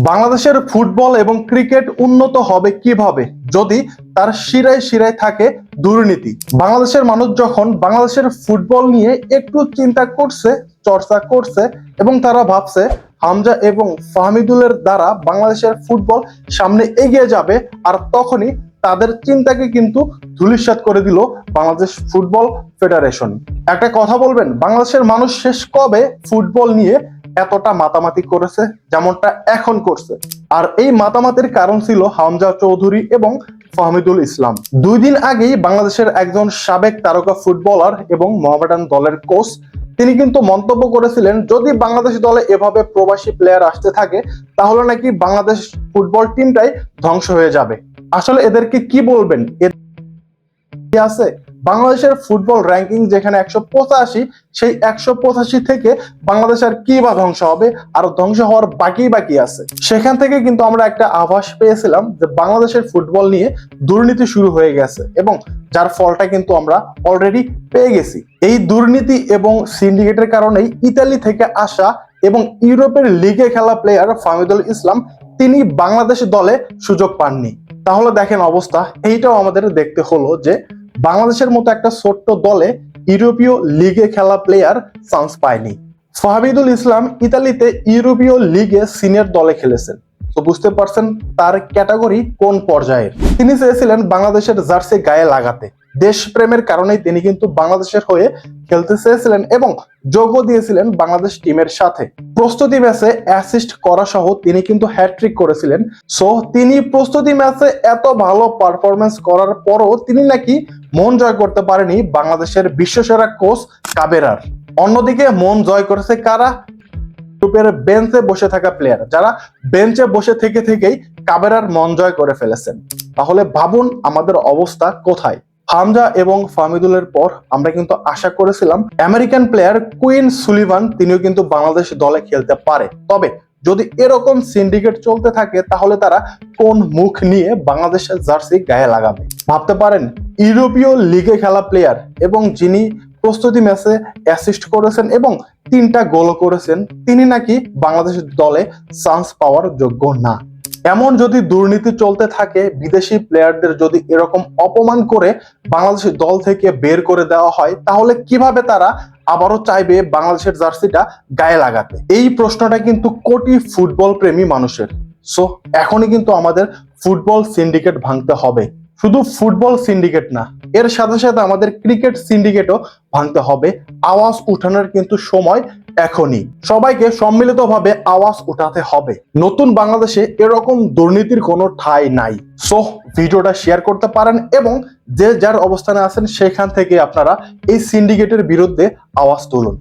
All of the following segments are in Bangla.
বাংলাদেশের ফুটবল এবং ক্রিকেট উন্নত হবে কিভাবে যদি তার শিরায় শিরায় থাকে দুর্নীতি। বাংলাদেশের মানুষ যখন বাংলাদেশের ফুটবল নিয়ে একটু চিন্তা করছে, চর্চা করছে এবং তারা ভাবছে হামজা এবং ফাহমিদুলের দ্বারা বাংলাদেশের ফুটবল সামনে এগিয়ে যাবে, আর তখনই তাদের চিন্তাকে কিন্তু ধূলিসাৎ করে দিল বাংলাদেশ ফুটবল ফেডারেশন। একটা কথা বলবেন, বাংলাদেশের মানুষ শেষ কবে ফুটবল নিয়ে এতটা মাতামাতি করেছে যেমনটা এখন করছে? আর এই মাতামাতির কারণ ছিল হামজা চৌধুরী এবং ফাহমিদুল ইসলাম। 2 দিন আগেই বাংলাদেশের একজন সাবেক তারকা ফুটবলার এবং মোহামেডান দলের কোচ তিনি কিন্তু মন্তব্য করেছিলেন, যদি বাংলাদেশ দলে এভাবে প্রবাসী প্লেয়ার আসতে থাকে তাহলে নাকি বাংলাদেশ ফুটবল টিমটাই ধ্বংস হয়ে যাবে। আসলে এদেরকে কি বলবেন? আছে বাংলাদেশের ফুটবল র্যাঙ্কিং যেখানে 185, সেই 185 থেকে বাংলাদেশ আর কি বা ধ্বংস হবে, আর ধ্বংস হওয়ার বাকি আছে। সেখান থেকে কিন্তু আমরা একটা আভাস পেয়েছিলাম যে বাংলাদেশের ফুটবল নিয়ে দুর্নীতি শুরু হয়ে গেছে, এবং যার ফলটা কিন্তু আমরা অলরেডি পেয়ে গেছি। এই দুর্নীতি এবং সিন্ডিকেটের কারণেই ইতালি থেকে আসা এবং ইউরোপের লিগে খেলা প্লেয়ার ফাহমিদুল ইসলাম তিনি বাংলাদেশ দলে সুযোগ পাননি। তাহলে দেখেন অবস্থা, এইটাও আমাদের দেখতে হলো যে বাংলাদেশের মতো একটা ছোট্ট দলে ইউরোপীয় লিগে খেলা প্লেয়ার চান্স পায়নি। ফাহমিদুল ইসলাম ইতালিতে ইউরোপীয় লিগে সিনিয়র দলে খেলেছেন, তো বুঝতে পারছেন তার ক্যাটাগরি কোন পর্যায়ের। তিনি চেয়েছিলেন বাংলাদেশের জার্সি গায়ে লাগাতে, দেশপ্রেমের কারণেই তিনি কিন্তু বাংলাদেশের হয়ে খেলতে চেয়েছিলেন এবং যোগ দিয়েছিলেন বাংলাদেশ টিমের সাথে। প্রস্তুতি ম্যাচে অ্যাসিস্ট করা সহ তিনি কিন্তু হ্যাটট্রিক করেছিলেন। সো তিনি প্রস্তুতি ম্যাচে এত ভালো পারফরমেন্স করার পরও তিনি নাকি মন জয় করতে পারেনি বাংলাদেশের বিশ্বসেরা কোচ কাবেরার। অন্যদিকে মন জয় করেছে কারা? গ্রুপের বেঞ্চে বসে থাকা প্লেয়ার, যারা বেঞ্চে বসে থেকেই কাবেরার মন জয় করে ফেলেছেন। তাহলে ভাবুন আমাদের অবস্থা কোথায়। হামজা এবং ফাহমিদুলের পর আমরা কিন্তু আশা করেছিলাম আমেরিকান প্লেয়ার কুইন সুলিভান তিনিও কিন্তু বাংলাদেশ দলে খেলতে পারে। তবে যদি এরকম সিন্ডিকেট চলতে থাকে তাহলে তারা কোন মুখ নিয়ে বাংলাদেশের জার্সি গায়ে লাগাবে? ভাবতে পারেন, ইউরোপীয় লিগে খেলা প্লেয়ার এবং যিনি প্রস্তুতি ম্যাচে অ্যাসিস্ট করেছেন এবং 3টা গোল করেছেন, তিনি নাকি বাংলাদেশের দলে চান্স পাওয়ার যোগ্য না। এমন যদি দুর্নীতি চলতে থাকে, বিদেশি প্লেয়ারদের যদি এরকম অপমান করে বাংলাদেশের দল থেকে বের করে দেওয়া হয়, তাহলে কিভাবে তারা আবারও চাইবে বাংলাদেশের জার্সিটা গায়ে লাগাতে? এই প্রশ্নটা কিন্তু কোটি ফুটবল প্রেমী মানুষের। সো এখনই কিন্তু আমাদের ফুটবল সিন্ডিকেট ভাঙতে হবে। শুধু ফুটবল সিন্ডিকেট না, এর সাথে সাথে আমাদের ক্রিকেট সিন্ডিকেটও ভাঙতে হবে। আওয়াজ উঠানোর কিন্তু সময় এখনই। সবাইকে সম্মিলিতভাবে আওয়াজ উঠাতে হবে। নতুন বাংলাদেশে এরকম দুর্নীতির কোনো ঠাঁই নাই। সো ভিডিওটা শেয়ার করতে পারেন এবং যে যার অবস্থানে আছেন সেখান থেকে আপনারা এই সিন্ডিকেটের বিরুদ্ধে আওয়াজ তুলুন।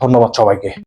ধন্যবাদ সবাইকে।